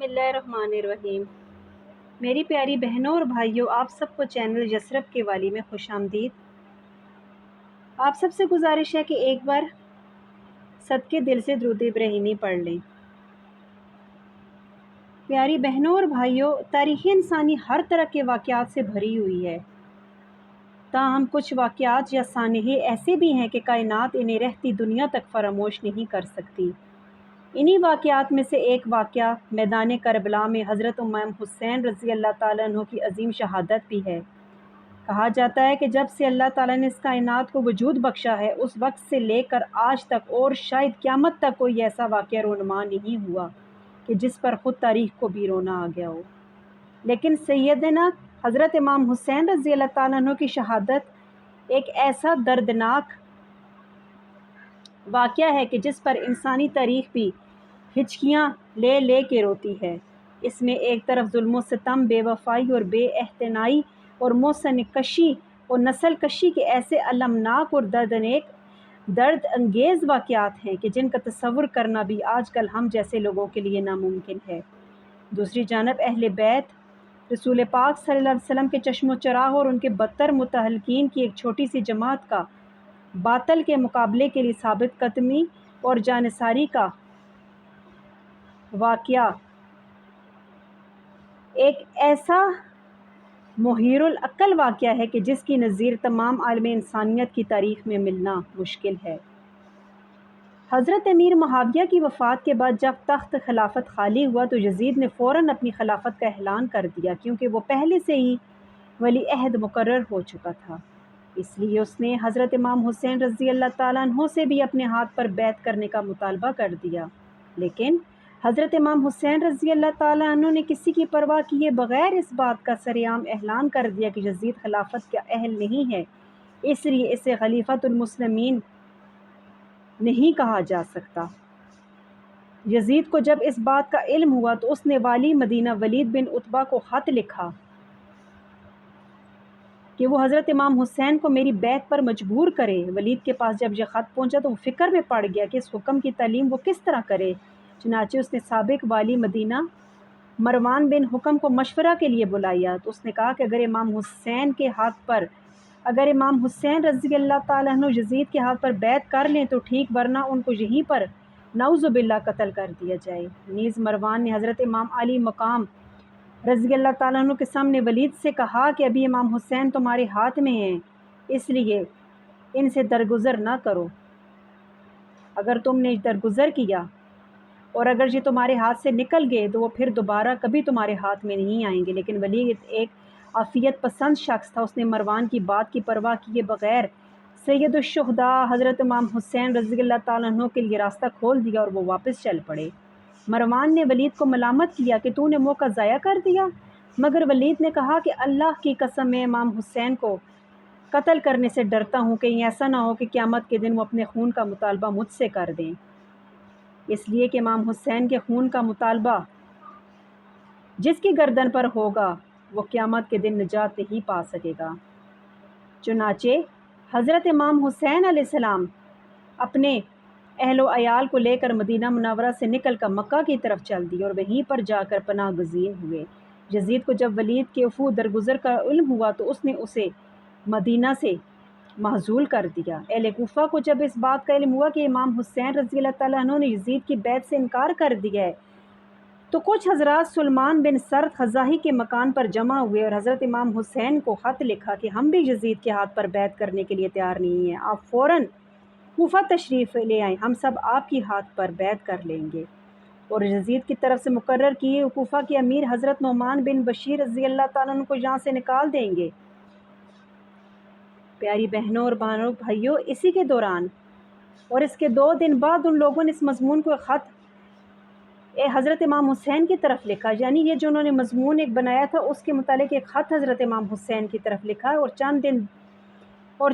بسم اللہ الرحمن الرحیم۔ میری پیاری بہنوں اور بھائیوں، آپ سب کو چینل یسرب کے والی میں خوش آمدید۔ آپ سب سے گزارش ہے کہ ایک بار صدقے دل سے درود ابراہیمی پڑھ لیں۔ پیاری بہنوں اور بھائیوں، تاریخ انسانی ہر طرح کے واقعات سے بھری ہوئی ہے، تاہم کچھ واقعات یا سانحے ایسے بھی ہیں کہ کائنات انہیں رہتی دنیا تک فراموش نہیں کر سکتی۔ انہی واقعات میں سے ایک واقعہ میدان کربلا میں حضرت امام حسین رضی اللہ تعالیٰ عنہ کی عظیم شہادت بھی ہے۔ کہا جاتا ہے کہ جب سے اللہ تعالیٰ نے اس کائنات کو وجود بخشا ہے، اس وقت سے لے کر آج تک اور شاید قیامت تک کوئی ایسا واقعہ رونما نہیں ہوا کہ جس پر خود تاریخ کو بھی رونا آ گیا ہو۔ لیکن سیدنا حضرت امام حسین رضی اللہ تعالیٰ عنہ کی شہادت ایک ایسا دردناک واقعہ ہے کہ جس پر انسانی تاریخ بھی ہچکیاں لے لے کے روتی ہے۔ اس میں ایک طرف ظلم و ستم، بے وفائی اور بے اعتنائی اور موسن کشی اور نسل کشی کے ایسے المناک اور درد انگیز واقعات ہیں کہ جن کا تصور کرنا بھی آج کل ہم جیسے لوگوں کے لیے ناممکن ہے۔ دوسری جانب اہل بیت رسول پاک صلی اللہ علیہ وسلم کے چشم و چراغ اور ان کے بدتر متحلقین کی ایک چھوٹی سی جماعت کا باطل کے مقابلے کے لیے ثابت قدمی اور جانثاری کا واقعہ ایک ایسا محیر العقل واقعہ ہے کہ جس کی نظیر تمام عالم انسانیت کی تاریخ میں ملنا مشکل ہے۔ حضرت امیر معاویہ کی وفات کے بعد جب تخت خلافت خالی ہوا تو یزید نے فوراً اپنی خلافت کا اعلان کر دیا، کیونکہ وہ پہلے سے ہی ولی عہد مقرر ہو چکا تھا۔ اس لیے اس نے حضرت امام حسین رضی اللہ تعالیٰ عنہ سے بھی اپنے ہاتھ پر بیعت کرنے کا مطالبہ کر دیا، لیکن حضرت امام حسین رضی اللہ تعالیٰ عنہ نے کسی کی پرواہ کیے بغیر اس بات کا سرعام اعلان کر دیا کہ یزید خلافت کا اہل نہیں ہے، اس لیے اسے خلیفۃ المسلمین نہیں کہا جا سکتا۔ یزید کو جب اس بات کا علم ہوا تو اس نے والی مدینہ ولید بن عتبہ کو خط لکھا کہ وہ حضرت امام حسین کو میری بیعت پر مجبور کرے۔ ولید کے پاس جب یہ خط پہنچا تو وہ فکر میں پڑ گیا کہ اس حکم کی تعلیم وہ کس طرح کرے۔ چنانچہ اس نے سابق والی مدینہ مروان بن حکم کو مشورہ کے لیے بلایا تو اس نے کہا کہ اگر امام حسین رضی اللہ تعالیٰ عنہ یزید کے ہاتھ پر بیعت کر لیں تو ٹھیک، ورنہ ان کو یہیں پر نعوذ باللہ قتل کر دیا جائے۔ نیز مروان نے حضرت امام علی مقام رضی اللہ تعالیٰ عنہ کے سامنے ولید سے کہا کہ ابھی امام حسین تمہارے ہاتھ میں ہیں، اس لیے ان سے درگزر نہ کرو۔ اگر تم نے درگزر کیا اور اگر یہ تمہارے ہاتھ سے نکل گئے تو وہ پھر دوبارہ کبھی تمہارے ہاتھ میں نہیں آئیں گے۔ لیکن ولید ایک عافیت پسند شخص تھا، اس نے مروان کی بات کی پرواہ کیے بغیر سید الشہداء حضرت امام حسین رضی اللہ تعالیٰ عنہ کے لیے راستہ کھول دیا اور وہ واپس چل پڑے۔ مروان نے ولید کو ملامت کیا کہ تو نے موقع ضائع کر دیا، مگر ولید نے کہا کہ اللہ کی قسم میں امام حسین کو قتل کرنے سے ڈرتا ہوں، کہیں ایسا نہ ہو کہ قیامت کے دن وہ اپنے خون کا مطالبہ مجھ سے کر دیں، اس لیے کہ امام حسین کے خون کا مطالبہ جس کی گردن پر ہوگا وہ قیامت کے دن نجات نہیں پا سکے گا۔ چنانچہ حضرت امام حسین علیہ السلام اپنے اہل و عیال کو لے کر مدینہ منورہ سے نکل کر مکہ کی طرف چل دیے اور وہیں پر جا کر پناہ گزین ہوئے۔ یزید کو جب ولید کے عفو درگزر کا علم ہوا تو اس نے اسے مدینہ سے معزول کر دیا۔ اہل کوفہ کو جب اس بات کا علم ہوا کہ امام حسین رضی اللہ تعالیٰ عنہ نے یزید کی بیعت سے انکار کر دیا ہے تو کچھ حضرات سلمان بن سرد خزاعی کے مکان پر جمع ہوئے اور حضرت امام حسین کو خط لکھا کہ ہم بھی یزید کے ہاتھ پر بیعت کرنے کے لیے تیار نہیں ہیں، آپ فوراً کوفہ تشریف لے آئیں، ہم سب آپ کی ہاتھ پر بیعت کر لیں گے اور یزید کی طرف سے مقرر کیے کوفہ کے امیر حضرت نعمان بن بشیر رضی اللہ تعالیٰ عنہ کو یہاں سے نکال دیں گے۔ پیاری بہنوں اور بھائیوں، اسی کے دوران اور اس کے 2 دن بعد ان لوگوں نے اس مضمون کو خط حضرت امام حسین کی طرف لکھا، یعنی یہ جو انہوں نے مضمون ایک بنایا تھا اس کے متعلق ایک خط حضرت امام حسین کی طرف لکھا اور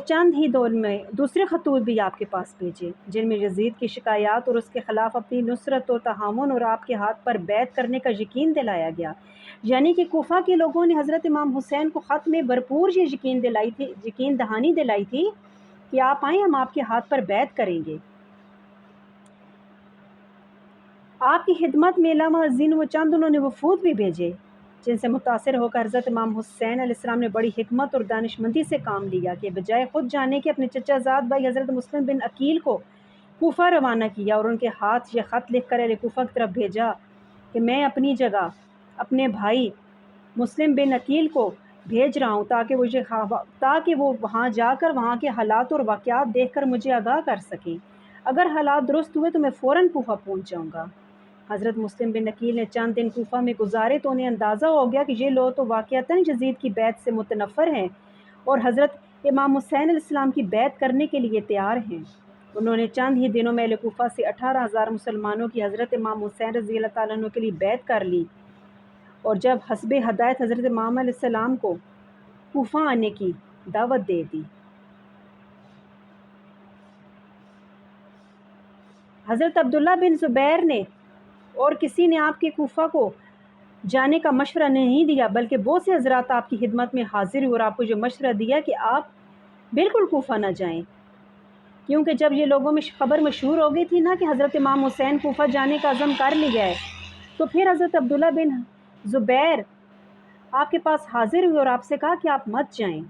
چند ہی دور میں دوسرے خطوط بھی آپ کے پاس بھیجے جن میں یزید کی شکایات اور اس کے خلاف اپنی نصرت و تعاون اور آپ کے ہاتھ پر بیعت کرنے کا یقین دلایا گیا۔ یعنی کہ کوفہ کے لوگوں نے حضرت امام حسین کو خط میں بھرپور یہ یقین دہانی دلائی تھی کہ آپ آئیں، ہم آپ کے ہاتھ پر بیعت کریں گے۔ آپ کی خدمت میں علامہ ازین و چند انہوں نے وفود بھی بھیجے جن سے متاثر ہو کر حضرت امام حسین علیہ السلام نے بڑی حکمت اور دانشمندی سے کام لیا کہ بجائے خود جانے کے اپنے چچا زاد بھائی حضرت مسلم بن عقیل کو کوفہ روانہ کیا اور ان کے ہاتھ یہ خط لکھ کر اہل کوفہ کی طرف بھیجا کہ میں اپنی جگہ اپنے بھائی مسلم بن عقیل کو بھیج رہا ہوں تاکہ وہ وہاں جا کر وہاں کے حالات اور واقعات دیکھ کر مجھے آگاہ کر سکیں۔ اگر حالات درست ہوئے تو میں فوراً کوفہ پہنچ جاؤں گا۔ حضرت مسلم بن عقیل نے چند دن کوفہ میں گزارے تو انہیں اندازہ ہو گیا کہ یہ لوگ تو واقعتاً یزید کی بیعت سے متنفر ہیں اور حضرت امام حسین علیہ السلام کی بیعت کرنے کے لیے تیار ہیں۔ انہوں نے چند ہی دنوں میں اہل کوفہ سے 18,000 مسلمانوں کی حضرت امام حسین رضی اللہ تعالیٰ عنہ کے لیے بیعت کر لی اور جب حسب ہدایت حضرت امام علیہ السلام کو کوفہ آنے کی دعوت دے دی۔ حضرت عبداللہ بن زبیر نے اور کسی نے آپ کے کوفہ کو جانے کا مشورہ نہیں دیا بلکہ بہت سے حضرات آپ کی خدمت میں حاضر ہوئے اور آپ کو جو مشورہ دیا کہ آپ بالکل کوفہ نہ جائیں، کیونکہ جب یہ لوگوں میں خبر مشہور ہو گئی تھی نا کہ حضرت امام حسین کوفہ جانے کا عزم کر لیا ہے، تو پھر حضرت عبداللہ بن زبیر آپ کے پاس حاضر ہوئے اور آپ سے کہا کہ آپ مت جائیں۔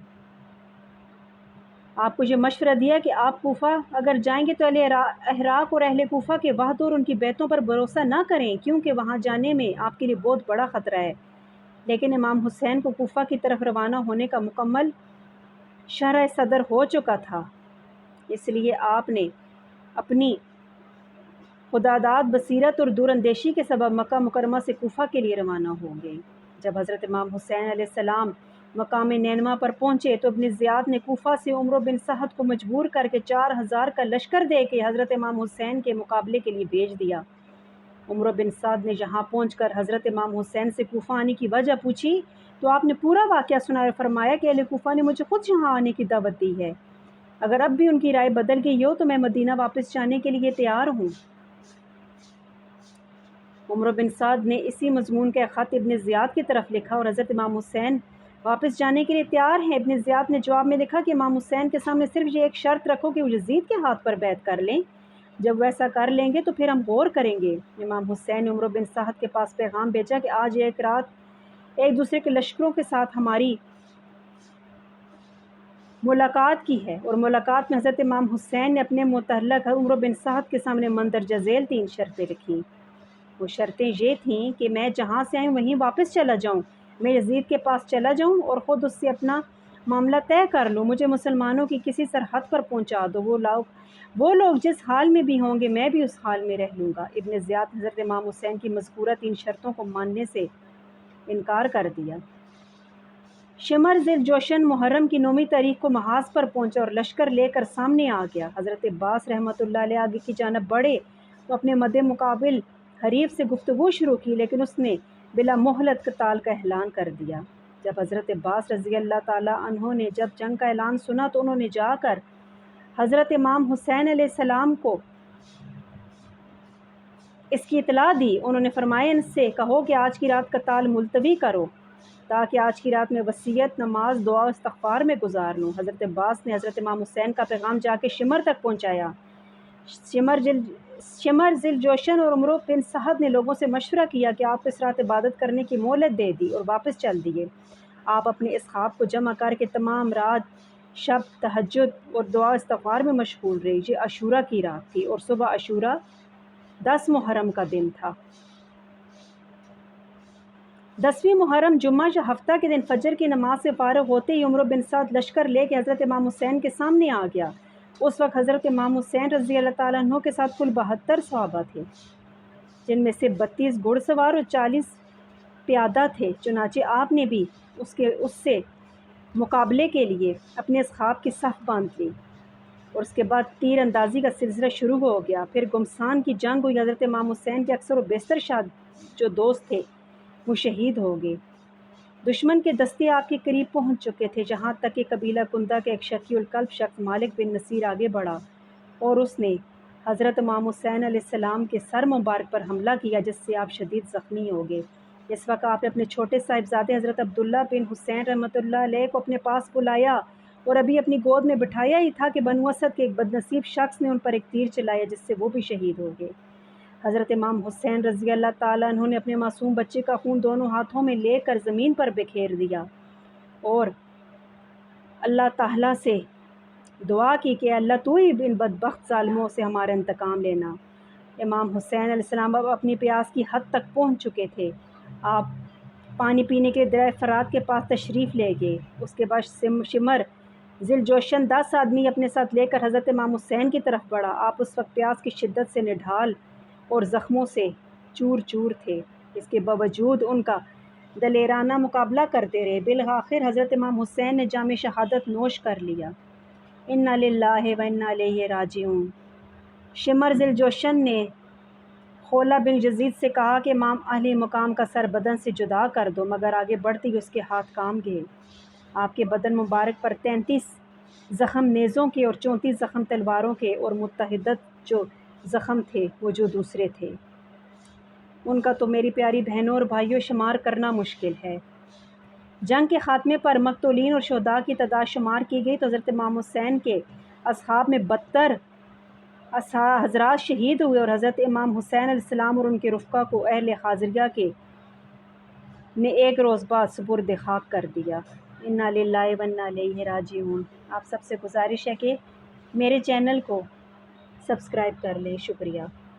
آپ کو یہ مشورہ دیا کہ آپ کوفہ اگر جائیں گے تو اہل عراق اور اہل کوفہ کے وحد اور ان کی بیتوں پر بھروسہ نہ کریں، کیونکہ وہاں جانے میں آپ کے لیے بہت بڑا خطرہ ہے۔ لیکن امام حسین کو کوفہ کی طرف روانہ ہونے کا مکمل شرح صدر ہو چکا تھا، اس لیے آپ نے اپنی خداداد بصیرت اور دور اندیشی کے سبب مکہ مکرمہ سے کوفہ کے لیے روانہ ہو گئے۔ جب حضرت امام حسین علیہ السلام مقام نینوا پر پہنچے تو ابن زیاد نے کوفہ سے عمرو بن سعد کو مجبور کر کے 4,000 کا لشکر دے کے حضرت امام حسین کے مقابلے کے لیے بھیج دیا۔ عمرو بن سعد نے یہاں پہنچ کر حضرت امام حسین سے کوفہ آنے کی وجہ پوچھی تو آپ نے پورا واقعہ سنا اور فرمایا کہ اہل کوفہ نے مجھے خود یہاں آنے کی دعوت دی ہے، اگر اب بھی ان کی رائے بدل گئی ہو تو میں مدینہ واپس جانے کے لیے تیار ہوں۔ عمرو بن سعد نے اسی مضمون کا خط ابن زیاد کی طرف لکھا اور حضرت امام حسین واپس جانے کے لیے تیار ہیں۔ ابن زیاد نے جواب میں لکھا کہ امام حسین کے سامنے صرف یہ ایک شرط رکھو کہ وہ یزید کے ہاتھ پر بیعت کر لیں، جب ویسا کر لیں گے تو پھر ہم غور کریں گے۔ امام حسین نے عمرو بن سعد کے پاس پیغام بھیجا کہ آج ایک رات ایک دوسرے کے لشکروں کے ساتھ ہماری ملاقات کی ہے، اور ملاقات میں حضرت امام حسین نے اپنے متعلق عمرو بن سعد کے سامنے مندرجہ ذیل 3 شرطیں رکھیں۔ وہ شرطیں یہ تھیں کہ میں جہاں سے آئیں وہیں واپس چلا جاؤں، میں یزید کے پاس چلا جاؤں اور خود اس سے اپنا معاملہ طے کر لوں، مجھے مسلمانوں کی کسی سرحد پر پہنچا دو، وہ لوگ جس حال میں بھی ہوں گے میں بھی اس حال میں رہ لوں گا۔ ابن زیاد حضرت امام حسین کی مذکورہ 3 شرطوں کو ماننے سے انکار کر دیا۔ شمر ذی الجوشن محرم کی 9ویں تاریخ کو محاذ پر پہنچا اور لشکر لے کر سامنے آ گیا۔ حضرت عباس رحمۃ اللہ علیہ آگے کی جانب بڑھے تو اپنے مد مقابل حریف سے گفتگو شروع کی، لیکن اس نے بلا مہلت قتال کا اعلان کر دیا۔ جب حضرت عباس رضی اللہ تعالیٰ عنہ نے جب جنگ کا اعلان سنا تو انہوں نے جا کر حضرت امام حسین علیہ السلام کو اس کی اطلاع دی۔ انہوں نے فرمایا ان سے کہو کہ آج کی رات قتال ملتوی کرو تاکہ آج کی رات میں وصیت، نماز، دعا و استغفار میں گزار لوں۔ حضرت عباس نے حضرت امام حسین کا پیغام جا کے شمر تک پہنچایا۔ شمر ذی الجوشن اور عمرو بن سعد نے لوگوں سے مشورہ کیا کہ آپ کو اس رات عبادت کرنے کی مہلت دے دی اور واپس چل دیے۔ آپ اپنے اصحاب کو جمع کر کے تمام رات شب تہجد اور دعا استغفار میں مشغول رہے۔ یہ عاشورہ کی رات تھی اور صبح عاشورہ 10 محرم کا دن تھا۔ 10ویں محرم جمعہ یا ہفتہ کے دن فجر کی نماز سے فارغ ہوتے ہی عمرو بن سعد لشکر لے کے حضرت امام حسین کے سامنے آ گیا۔ اس وقت حضرت امام حسین رضی اللہ تعالیٰ عنہ کے ساتھ کل 72 صحابہ تھے، جن میں سے 32 گھڑ سوار اور 40 پیادہ تھے۔ چنانچہ آپ نے بھی اس سے مقابلے کے لیے اپنے اصحاب کی صف باندھ لی اور اس کے بعد تیر اندازی کا سلسلہ شروع ہو گیا۔ پھر گمسان کی جنگ ہوئی۔ حضرت امام حسین کے اکثر و بیشتر جو دوست تھے وہ شہید ہو گئے۔ دشمن کے دستے آپ کے قریب پہنچ چکے تھے، جہاں تک کہ قبیلہ کندہ کا ایک شقی القلب شخص مالک بن نصیر آگے بڑھا اور اس نے حضرت امام حسین علیہ السلام کے سر مبارک پر حملہ کیا، جس سے آپ شدید زخمی ہو گئے۔ اس وقت آپ نے اپنے چھوٹے صاحبزادے حضرت عبداللہ بن حسین رحمۃ اللہ علیہ کو اپنے پاس بلایا اور ابھی اپنی گود میں بٹھایا ہی تھا کہ بنو اسد کے ایک بد نصیب شخص نے ان پر ایک تیر چلایا، جس سے وہ بھی شہید ہو گئے۔ حضرت امام حسین رضی اللہ تعالیٰ عنہ نے اپنے معصوم بچے کا خون دونوں ہاتھوں میں لے کر زمین پر بکھیر دیا اور اللہ تعالیٰ سے دعا کی کہ اللہ تو ہی ان بدبخت ظالموں سے ہمارا انتقام لینا۔ امام حسین علیہ السلام اب اپنی پیاس کی حد تک پہنچ چکے تھے۔ آپ پانی پینے کے دریا فرات کے پاس تشریف لے گئے۔ اس کے بعد شمر ذیل جوشن 10 آدمی اپنے ساتھ لے کر حضرت امام حسین کی طرف بڑھا۔ آپ اس وقت پیاس کی شدت سے نڈھال اور زخموں سے چور چور تھے، اس کے باوجود ان کا دلیرانہ مقابلہ کرتے رہے۔ بالآخر حضرت امام حسین نے جام شہادت نوش کر لیا۔ انا للہ و انا الیہ راجعون۔ شمر ذیل جوشن نے خولہ بن یزید سے کہا کہ امام علی مقام کا سر بدن سے جدا کر دو، مگر آگے بڑھتے ہی اس کے ہاتھ کام گئے۔ آپ کے بدن مبارک پر 33 زخم نیزوں کے اور 34 زخم تلواروں کے اور متعدد جو زخم تھے وہ جو دوسرے تھے، ان کا تو میری پیاری بہنوں اور بھائیوں شمار کرنا مشکل ہے۔ جنگ کے خاتمے پر مقتولین اور شہداء کی تعداد شمار کی گئی تو حضرت امام حسین کے اصحاب میں 72 حضرات شہید ہوئے اور حضرت امام حسین علیہ السلام اور ان کے رفقا کو اہل حاضریہ نے ایک روز بعد سپرد خاک کر دیا۔ انا للہ و انا الیہ راجعون۔ آپ سب سے گزارش ہے کہ میرے چینل کو سبسکرائب کر لیں۔ شکریہ۔